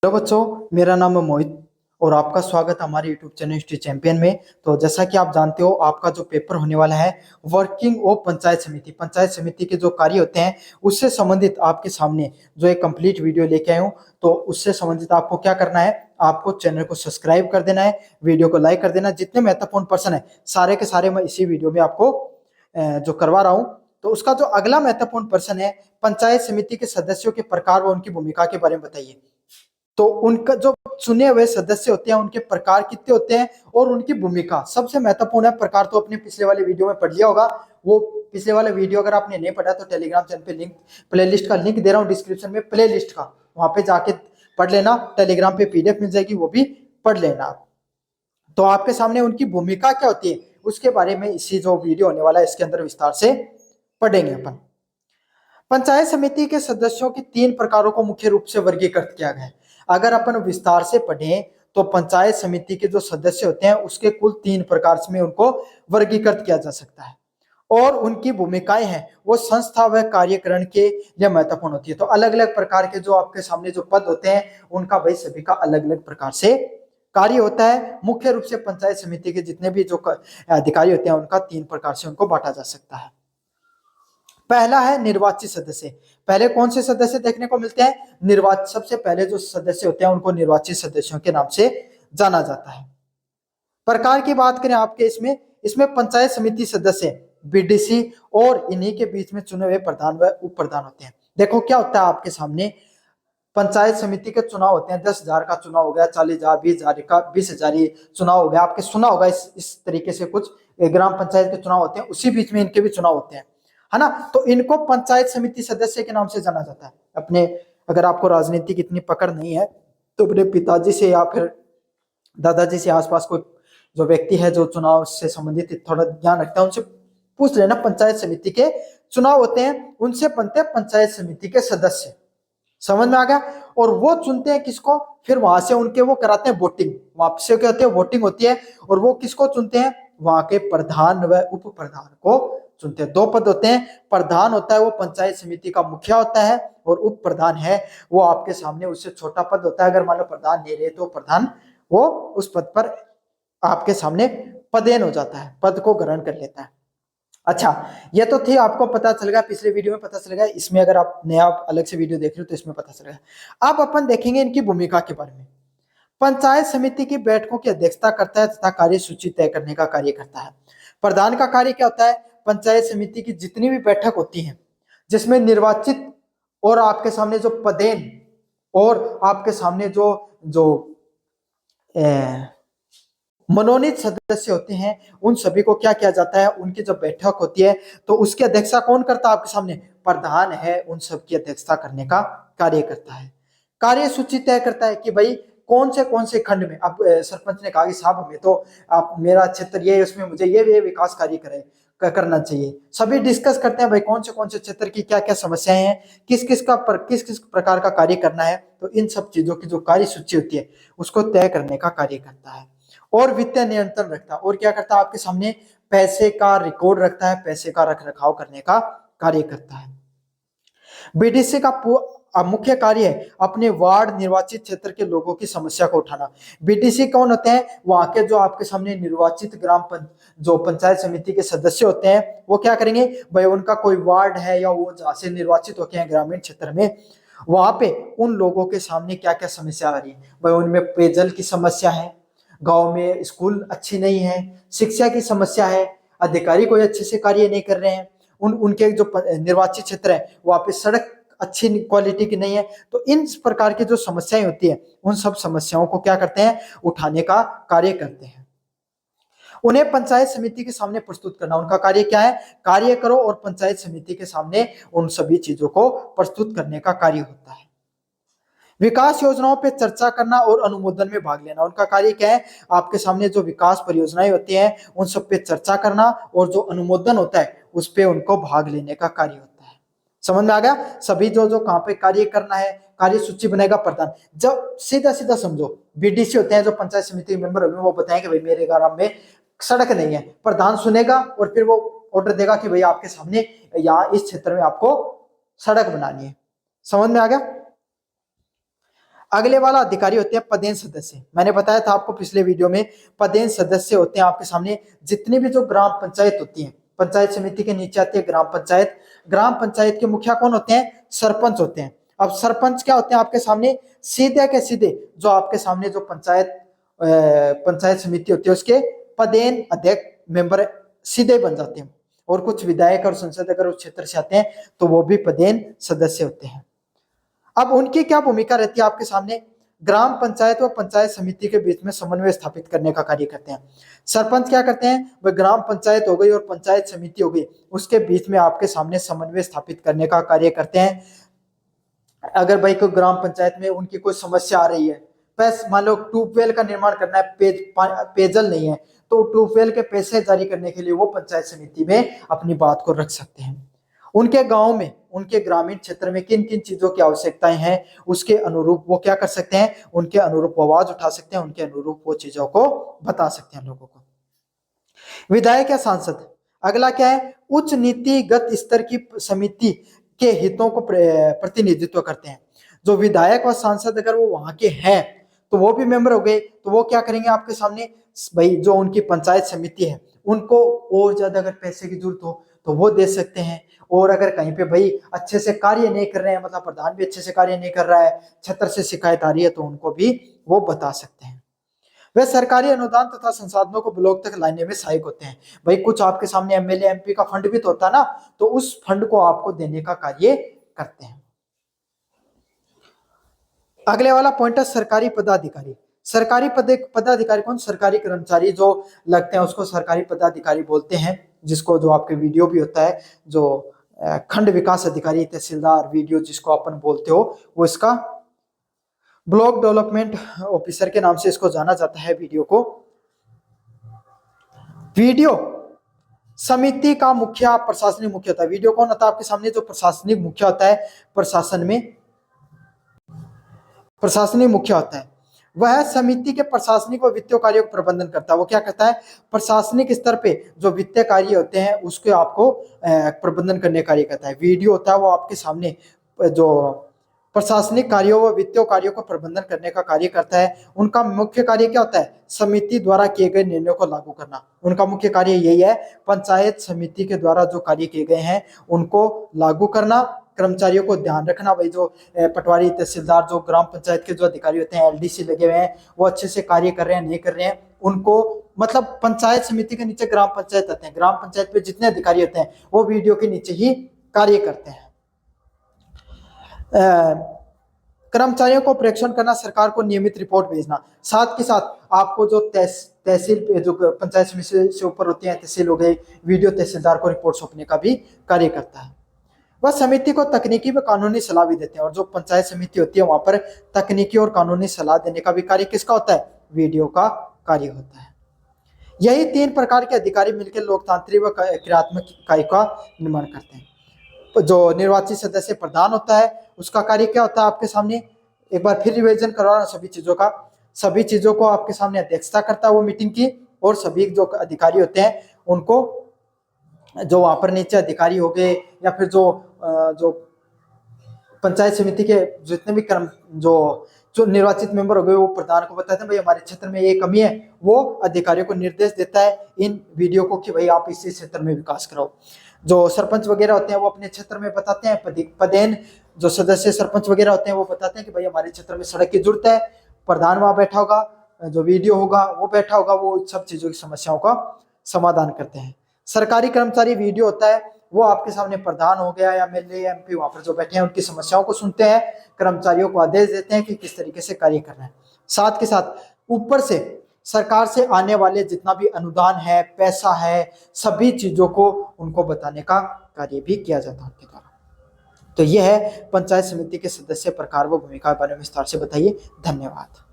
Hello बच्चों, मेरा नाम है मोहित और आपका स्वागत है हमारे यूट्यूब चैनल हिस्ट्री चैंपियन में। तो जैसा कि आप जानते हो, आपका जो पेपर होने वाला है वर्किंग ऑफ पंचायत समिति के जो कार्य होते हैं उससे संबंधित आपके सामने जो एक कंप्लीट वीडियो लेके आया हूँ। तो उससे संबंधित आपको क्या करना है, आपको चैनल को सब्सक्राइब कर देना है, वीडियो को लाइक कर देना है। जितने महत्वपूर्ण पर्सन है सारे के सारे मैं इसी वीडियो में आपको जो करवा रहा हूँ। तो उसका जो अगला महत्वपूर्ण प्रश्न है, पंचायत समिति के सदस्यों के प्रकार व उनकी भूमिका के बारे में बताइए। तो उनका जो चुने हुए सदस्य होते हैं उनके प्रकार कितने होते हैं और उनकी भूमिका सबसे महत्वपूर्ण है। प्रकार तो अपने पिछले वाले वीडियो में पढ़ लिया होगा। वो पिछले वाला वीडियो अगर आपने नहीं पढ़ा तो टेलीग्राम चैनल पे लिंक, प्लेलिस्ट का लिंक दे रहा हूँ डिस्क्रिप्शन में, प्लेलिस्ट का, वहां पे जाके पढ़ लेना। टेलीग्राम पे पीडीएफ मिल जाएगी, वो भी पढ़ लेना आप। तो आपके सामने उनकी भूमिका क्या होती है उसके बारे में इसी जो वीडियो होने वाला है इसके अंदर विस्तार से पढ़ेंगे अपन। पंचायत समिति के सदस्यों की तीन प्रकारों को मुख्य रूप से वर्गीकृत किया गया है। अगर अपन विस्तार से पढ़ें तो पंचायत समिति के जो सदस्य होते हैं उसके कुल तीन प्रकार में उनको वर्गीकृत किया जा सकता है और उनकी भूमिकाएं हैं वो संस्था व कार्यकरण के लिए महत्वपूर्ण होती है। तो अलग अलग प्रकार के जो आपके सामने जो पद होते हैं उनका भाई सभी का अलग अलग प्रकार से कार्य होता है। मुख्य रूप से पंचायत समिति के जितने भी जो अधिकारी होते हैं उनका तीन प्रकार से उनको बांटा जा सकता है। पहला है निर्वाचित सदस्य। पहले कौन से सदस्य देखने को मिलते हैं? निर्वाचित। सबसे पहले जो सदस्य होते हैं उनको निर्वाचित सदस्यों के नाम से जाना जाता है। प्रकार की बात करें आपके इसमें इसमें पंचायत समिति सदस्य बीडीसी और इन्हीं के बीच में चुने हुए प्रधान व उप प्रधान होते हैं। देखो क्या होता है आपके सामने, पंचायत समिति के चुनाव होते हैं। 10,000 का चुनाव हो गया, 40,000, 20,000 का 20,000 चुनाव हो गया। आपके सुना होगा इस तरीके से कुछ ग्राम पंचायत के चुनाव होते हैं, उसी बीच में इनके भी चुनाव होते हैं, है ना। तो इनको पंचायत समिति सदस्य के नाम से जाना जाता है। अपने अगर आपको राजनीति की इतनी पकड़ नहीं है तो अपने पिताजी से या फिर दादाजी से आसपास कोई जो व्यक्ति है जो चुनाव से संबंधित थोड़ा ज्ञान रखता है उनसे पूछ लेना। पंचायत समिति के चुनाव होते हैं, उनसे बनते हैं पंचायत समिति के सदस्य। समझ में आ गया। और वो चुनते हैं किसको, फिर वहां से उनके वो कराते हैं वोटिंग। वहां से क्या होती है, वोटिंग होती है और वो किसको चुनते हैं, वहां के प्रधान व उप प्रधान को चुनते हैं। दो पद होते हैं, प्रधान होता है वो पंचायत समिति का मुखिया होता है और उप प्रधान है वो आपके सामने उससे छोटा पद होता है। अगर मान लो प्रधान ले रहे तो प्रधान वो उस पद पर आपके सामने पदेन हो जाता है, पद को ग्रहण कर लेता है। अच्छा, ये तो थी, आपको पता चल गया, पिछले वीडियो में पता चल गया। इसमें अगर आप नया अलग से वीडियो देख रहे हो तो इसमें पता चल गया। अब अपन देखेंगे इनकी भूमिका के बारे में। पंचायत समिति की बैठकों की अध्यक्षता करता है तथा कार्य सूची तय करने का कार्य करता है। प्रधान का कार्य क्या होता है, पंचायत समिति की जितनी भी बैठक होती है जिसमें निर्वाचित और आपके सामने जो पदेन और आपके सामने जो जो मनोनीत सदस्य होते हैं उन सभी को क्या किया जाता है, उनकी जब बैठक होती है तो उसकी अध्यक्षता कौन करता है आपके सामने, प्रधान है उन सब की अध्यक्षता करने का कार्य करता है। कार्य सूची तय करता है कि भाई कौन से खंड में, अब सरपंच ने कहा कि साहब हमें तो आप मेरा क्षेत्र ये है उसमें मुझे ये विकास कार्य करना चाहिए। सभी डिस्कस करते हैं भाई कौन से क्षेत्र की क्या क्या समस्याएं हैं, किस किस प्रकार का कार्य करना है। तो इन सब चीजों की जो कार्य सूची होती है उसको तय करने का कार्य करता है। और वित्तीय नियंत्रण रखता है और क्या करता है आपके सामने, पैसे का रिकॉर्ड रखता है, पैसे का रख रखाव करने का कार्य करता है। बीडीसी का मुख्य कार्य है अपने वार्ड निर्वाचित क्षेत्र के लोगों की समस्या को उठाना। बीडीसी कौन होते हैं, वहां के जो आपके सामने निर्वाचित जो पंचायत समिति के सदस्य होते हैं वो क्या करेंगे भाई, उनका कोई वार्ड है या वो जहां से निर्वाचित होते हैं ग्रामीण क्षेत्र में, वहां पे उन लोगों के सामने क्या क्या समस्या आ रही है भाई, उनमें पेयजल की समस्या है, गांव में स्कूल अच्छी नहीं है, शिक्षा की समस्या है, अधिकारी कोई अच्छे से कार्य नहीं कर रहे हैं, उनके जो निर्वाचित क्षेत्र है वहां पे सड़क अच्छी क्वालिटी की नहीं है। तो इन प्रकार की जो समस्याएं होती है उन सब समस्याओं को क्या करते हैं, उठाने का कार्य करते हैं। उन्हें पंचायत समिति के सामने प्रस्तुत करना, उनका कार्य क्या है, कार्य करो और पंचायत समिति के सामने उन सभी चीजों को प्रस्तुत करने का कार्य होता है। विकास योजनाओं पे चर्चा करना और अनुमोदन में भाग लेना, उनका कार्य क्या है, आपके सामने जो विकास परियोजनाएं होती हैं उन सब पे चर्चा करना और जो अनुमोदन होता है उस पे उनको भाग लेने का कार्य होता है। समझ में आ गया। सभी जो जो कहाँ पे कार्य करना है, कार्य सूची बनेगा प्रधान। जब सीधा सीधा समझो, बीडीसी होते हैं जो पंचायत समिति के मेंबर होंगे वो बताएंगे भाई मेरे ग्राम में सड़क नहीं है, प्रधान सुनेगा और फिर वो ऑर्डर देगा कि भाई आपके सामने यहाँ इस क्षेत्र में आपको सड़क बनानी है। समझ में आ गया। अगले वाला अधिकारी होते हैं पदेन सदस्य। मैंने बताया था आपको पिछले वीडियो में, पदेन सदस्य होते हैं आपके सामने जितनी भी जो ग्राम पंचायत होती है, पंचायत समिति के नीचे आती है ग्राम पंचायत। ग्राम पंचायत के मुखिया कौन होते हैं? सरपंच होते हैं। अब सरपंच क्या होते हैं आपके सामने? सीधे के सीधे जो आपके सामने जो पंचायत समिति होती है उसके पदेन अध्यक्ष मेंबर सीधे बन जाते हैं। और कुछ विधायक और संसद अगर उस क्षेत्र से आते हैं तो वो भी पदेन सदस्य होते हैं। अब उनकी क्या भूमिका रहती है आपके सामने? ग्राम पंचायत व पंचायत समिति के बीच में समन्वय स्थापित करने का कार्य करते हैं। सरपंच क्या करते हैं? वह ग्राम पंचायत हो गई और पंचायत समिति हो गई, उसके बीच में आपके सामने समन्वय स्थापित करने का कार्य करते हैं। अगर भाई कोई ग्राम पंचायत में उनकी कोई समस्या आ रही है, मान लो ट्यूबवेल का निर्माण करना है, पेयजल नहीं है, तो ट्यूबवेल के पैसे जारी करने के लिए वो पंचायत समिति में अपनी बात को रख सकते हैं। उनके गांव में, उनके ग्रामीण क्षेत्र में किन किन चीजों की आवश्यकताएं हैं उसके अनुरूप वो क्या कर सकते हैं? उनके अनुरूप आवाज उठा सकते हैं, उनके अनुरूप वो चीजों को बता सकते हैं लोगों को। विधायक या सांसद, अगला क्या है? उच्च नीतिगत स्तर की समिति के हितों को प्रतिनिधित्व करते हैं। जो विधायक और सांसद अगर वो वहां के हैं तो वो भी मेंबर हो गए, तो वो क्या करेंगे आपके सामने? भाई जो उनकी पंचायत समिति है उनको और ज्यादा अगर पैसे की जरूरत हो तो वो दे सकते हैं। और अगर कहीं पे भाई अच्छे से कार्य नहीं कर रहे हैं, मतलब प्रधान भी अच्छे से कार्य नहीं कर रहा है, छत्र से शिकायत आ रही है, तो उनको भी वो बता सकते हैं। वे सरकारी अनुदान तथा संसाधनों को ब्लॉक तक लाने में सहायक होते हैं। भाई कुछ आपके सामने एमएलए एमपी का फंड भी तो होता है ना, तो उस फंड को आपको देने का कार्य करते हैं। अगले वाला पॉइंट है सरकारी पदाधिकारी। सरकारी पदाधिकारी कौन? सरकारी कर्मचारी जो लगते हैं उसको सरकारी पदाधिकारी बोलते हैं, जिसको जो आपके वीडियो भी होता है, जो खंड विकास अधिकारी, तहसीलदार वीडियो जिसको अपन बोलते हो, वो इसका ब्लॉक डेवलपमेंट ऑफिसर के नाम से इसको जाना जाता है वीडियो को। वीडियो समिति का मुखिया प्रशासनिक मुख्य होता है। वीडियो कौन होता है आपके सामने? जो प्रशासनिक मुख्य होता है, प्रशासन में प्रशासनिक मुख्य होता है, वह समिति के प्रशासनिक व वित्तीय कार्यों का प्रबंधन करता है। वो क्या करता है? प्रशासनिक स्तर पे जो वित्तीय कार्य होते हैं उसके आपको प्रबंधन करने कार्य करता है। वीडियो होता है वो आपके सामने जो प्रशासनिक कार्यों व वित्तीय कार्यों को प्रबंधन करने का कार्य करता है। उनका मुख्य कार्य क्या होता है? समिति द्वारा किए गए निर्णयों को लागू करना। उनका मुख्य कार्य यही है, पंचायत समिति के द्वारा जो कार्य किए गए हैं उनको लागू करना, कर्मचारियों को ध्यान रखना। भाई जो पटवारी, तहसीलदार, जो ग्राम पंचायत के जो अधिकारी होते हैं, एलडीसी लगे हुए हैं, वो अच्छे से कार्य कर रहे हैं नहीं कर रहे हैं, उनको मतलब पंचायत समिति के नीचे ग्राम पंचायत आते हैं, ग्राम पंचायत पे जितने अधिकारी होते हैं वो वीडियो के नीचे ही कार्य करते हैं। कर्मचारियों को प्रेक्षण करना, सरकार को नियमित रिपोर्ट भेजना, साथ के साथ आपको जो तहसील पे जो पंचायत समिति से ऊपर होती है, तहसील हो गई, वीडियो तहसीलदार को रिपोर्ट सौंपने का भी कार्य करता है। वह समिति को तकनीकी व कानूनी सलाह भी देते हैं। और जो पंचायत समिति होती है वहां पर तकनीकी और कानूनी सलाह देने का भी कार्य किसका होता है? वीडियो का कार्य होता है। यही 3 प्रकार के अधिकारी मिलकर लोकतांत्रिक व क्रियात्मक इकाई का निर्माण करते हैं। जो निर्वाचित सदस्य प्रधान होता है उसका कार्य क्या होता है आपके सामने? एक बार फिर रिवीजन करवाना सभी चीजों का। सभी चीजों को आपके सामने अध्यक्षता करता है वो मीटिंग की, और सभी जो अधिकारी होते हैं उनको, जो वहां पर नीचे अधिकारी हो गए या फिर जो पंचायत समिति के जितने भी जो निर्वाचित मेंबर हो गए, वो प्रधान को बताते हैं भाई हमारे क्षेत्र में ये कमी है। वो अधिकारियों को निर्देश देता है इन वीडियो को कि भाई आप इसी क्षेत्र में विकास कराओ। जो सरपंच वगैरह होते हैं वो अपने क्षेत्र में बताते हैं, पदेन जो सदस्य सरपंच वगैरह होते हैं वो बताते हैं कि भाई हमारे क्षेत्र में सड़क की जरूरत है। प्रधान वहां बैठा होगा, जो वीडियो होगा वो बैठा होगा, वो सब चीजों की समस्याओं का समाधान करते हैं। सरकारी कर्मचारी वीडियो होता है, वो आपके सामने प्रधान हो गया या एमएलए एमपी वहां पर जो बैठे हैं उनकी समस्याओं को सुनते हैं, कर्मचारियों को आदेश देते हैं कि किस तरीके से कार्य करना है। साथ के साथ ऊपर से सरकार से आने वाले जितना भी अनुदान है, पैसा है, सभी चीजों को उनको बताने का कार्य भी किया जाता है उनके द्वारा। तो यह है पंचायत समिति के सदस्य प्रकार व भूमिका के बारे में विस्तार से बताइए। धन्यवाद।